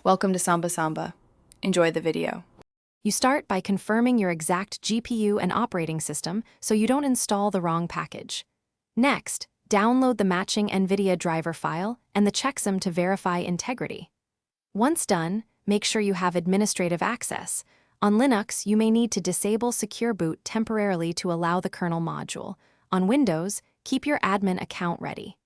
Welcome to Samba Samba. Enjoy the video. You start by confirming your exact GPU and operating system so you don't install the wrong package. Next, download the matching Nvidia driver file and the checksum to verify integrity. Once done, make sure you have administrative access. On Linux, you may need to disable Secure Boot temporarily to allow the kernel module. On Windows, keep your admin account ready.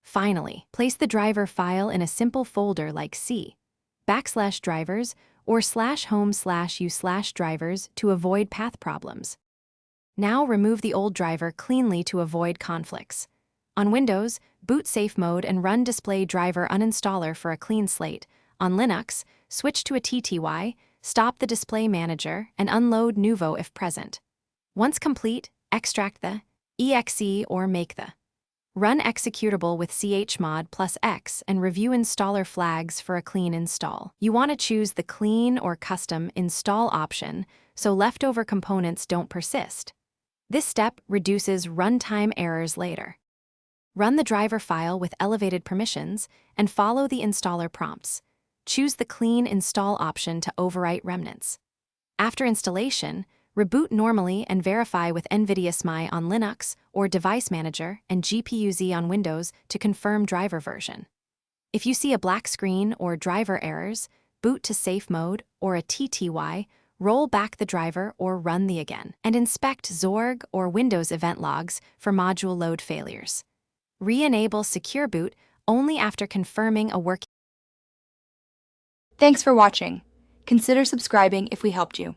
Finally, place the driver file in a simple folder like C/drivers or /home/u/drivers to avoid path problems. Now remove the old driver cleanly to avoid conflicts. On Windows, boot safe mode and run display driver uninstaller for a clean slate. On Linux, switch to a TTY, stop the display manager, and unload Nuvo if present. Once complete, extract the exe or make the run executable with chmod +x and review installer flags for a clean install. You want to choose the clean or custom install option so leftover components don't persist. This step reduces runtime errors later. Run the driver file with elevated permissions and follow the installer prompts. Choose the clean install option to overwrite remnants. After installation, reboot normally and verify with Nvidia SMI on Linux or Device Manager and GPU-Z on Windows to confirm driver version. If you see a black screen or driver errors, boot to safe mode or a TTY, roll back the driver or run the again, and inspect Xorg or Windows event logs for module load failures. Re-enable Secure Boot only after confirming a working. Thanks for watching. Consider subscribing if we helped you.